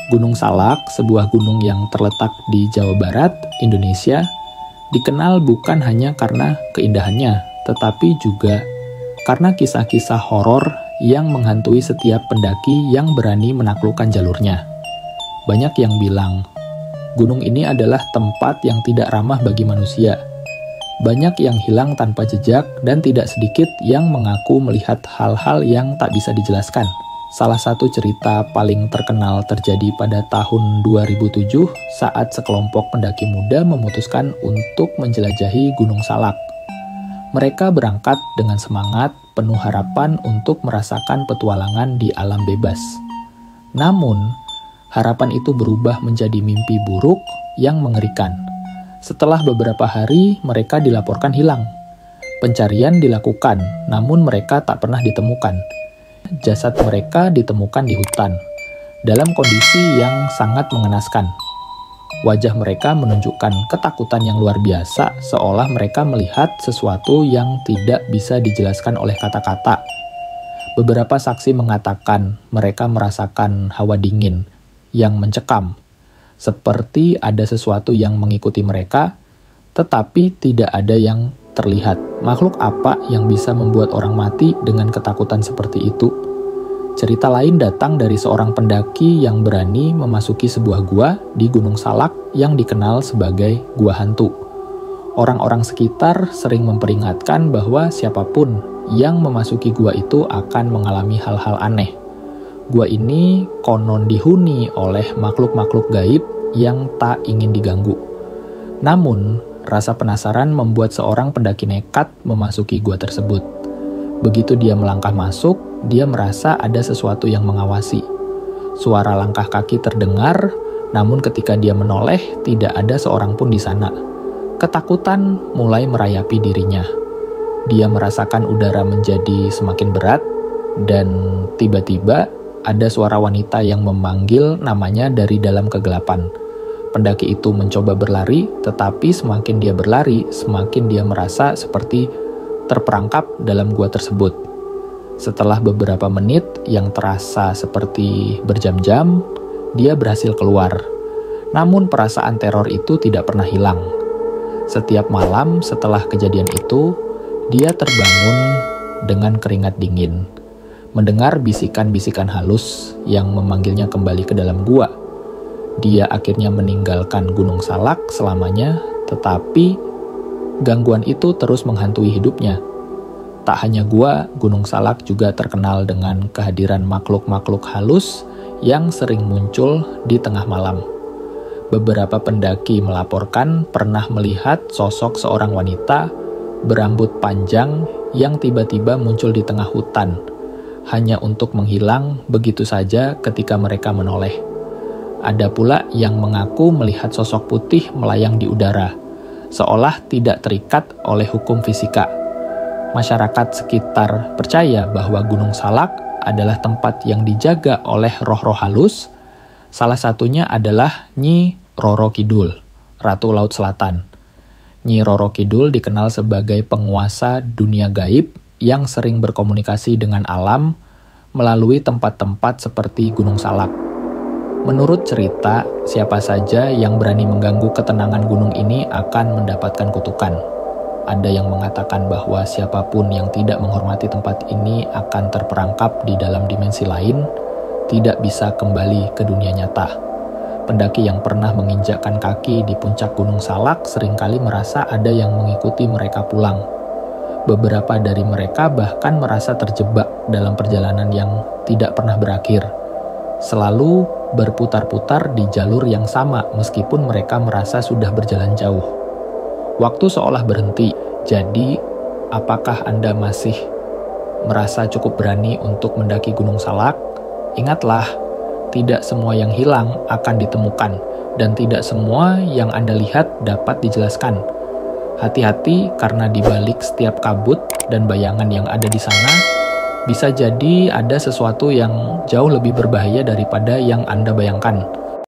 Gunung Salak, sebuah gunung yang terletak di Jawa Barat, Indonesia, dikenal bukan hanya karena keindahannya, tetapi juga karena kisah-kisah horor yang menghantui setiap pendaki yang berani menaklukkan jalurnya. Banyak yang bilang, gunung ini adalah tempat yang tidak ramah bagi manusia. Banyak yang hilang tanpa jejak dan tidak sedikit yang mengaku melihat hal-hal yang tak bisa dijelaskan. Salah satu cerita paling terkenal terjadi pada tahun 2007 saat sekelompok pendaki muda memutuskan untuk menjelajahi Gunung Salak. Mereka berangkat dengan semangat, penuh harapan untuk merasakan petualangan di alam bebas. Namun, harapan itu berubah menjadi mimpi buruk yang mengerikan. Setelah beberapa hari, mereka dilaporkan hilang. Pencarian dilakukan, namun mereka tak pernah ditemukan. Jasad mereka ditemukan di hutan, dalam kondisi yang sangat mengenaskan. Wajah mereka menunjukkan ketakutan yang luar biasa, seolah mereka melihat sesuatu yang tidak bisa dijelaskan oleh kata-kata. Beberapa saksi mengatakan mereka merasakan hawa dingin yang mencekam, seperti ada sesuatu yang mengikuti mereka, tetapi tidak ada yang terlihat. Makhluk apa yang bisa membuat orang mati dengan ketakutan seperti itu? Cerita lain datang dari seorang pendaki yang berani memasuki sebuah gua di Gunung Salak yang dikenal sebagai gua hantu. Orang-orang sekitar sering memperingatkan bahwa siapapun yang memasuki gua itu akan mengalami hal-hal aneh. Gua ini konon dihuni oleh makhluk-makhluk gaib yang tak ingin diganggu. Namun, rasa penasaran membuat seorang pendaki nekat memasuki gua tersebut. Begitu dia melangkah masuk, dia merasa ada sesuatu yang mengawasi. Suara langkah kaki terdengar, namun ketika dia menoleh, tidak ada seorang pun di sana. Ketakutan mulai merayapi dirinya. Dia merasakan udara menjadi semakin berat, dan tiba-tiba ada suara wanita yang memanggil namanya dari dalam kegelapan. Pendaki itu mencoba berlari, tetapi semakin dia berlari, semakin dia merasa seperti terperangkap dalam gua tersebut. Setelah beberapa menit yang terasa seperti berjam-jam, dia berhasil keluar. Namun perasaan teror itu tidak pernah hilang. Setiap malam setelah kejadian itu, dia terbangun dengan keringat dingin, mendengar bisikan-bisikan halus yang memanggilnya kembali ke dalam gua. Dia akhirnya meninggalkan Gunung Salak selamanya, tetapi gangguan itu terus menghantui hidupnya. Tak hanya gua, Gunung Salak juga terkenal dengan kehadiran makhluk-makhluk halus yang sering muncul di tengah malam. Beberapa pendaki melaporkan pernah melihat sosok seorang wanita berambut panjang yang tiba-tiba muncul di tengah hutan, hanya untuk menghilang begitu saja ketika mereka menoleh. Ada pula yang mengaku melihat sosok putih melayang di udara, seolah tidak terikat oleh hukum fisika. Masyarakat sekitar percaya bahwa Gunung Salak adalah tempat yang dijaga oleh roh-roh halus. Salah satunya adalah Nyi Roro Kidul, Ratu Laut Selatan. Nyi Roro Kidul dikenal sebagai penguasa dunia gaib yang sering berkomunikasi dengan alam melalui tempat-tempat seperti Gunung Salak. Menurut cerita, siapa saja yang berani mengganggu ketenangan gunung ini akan mendapatkan kutukan. Ada yang mengatakan bahwa siapapun yang tidak menghormati tempat ini akan terperangkap di dalam dimensi lain, tidak bisa kembali ke dunia nyata. Pendaki yang pernah menginjakkan kaki di puncak Gunung Salak seringkali merasa ada yang mengikuti mereka pulang. Beberapa dari mereka bahkan merasa terjebak dalam perjalanan yang tidak pernah berakhir, selalu berputar-putar di jalur yang sama meskipun mereka merasa sudah berjalan jauh. Waktu seolah berhenti, jadi apakah Anda masih merasa cukup berani untuk mendaki Gunung Salak? Ingatlah, tidak semua yang hilang akan ditemukan, dan tidak semua yang Anda lihat dapat dijelaskan. Hati-hati karena di balik setiap kabut dan bayangan yang ada di sana, bisa jadi ada sesuatu yang jauh lebih berbahaya daripada yang Anda bayangkan.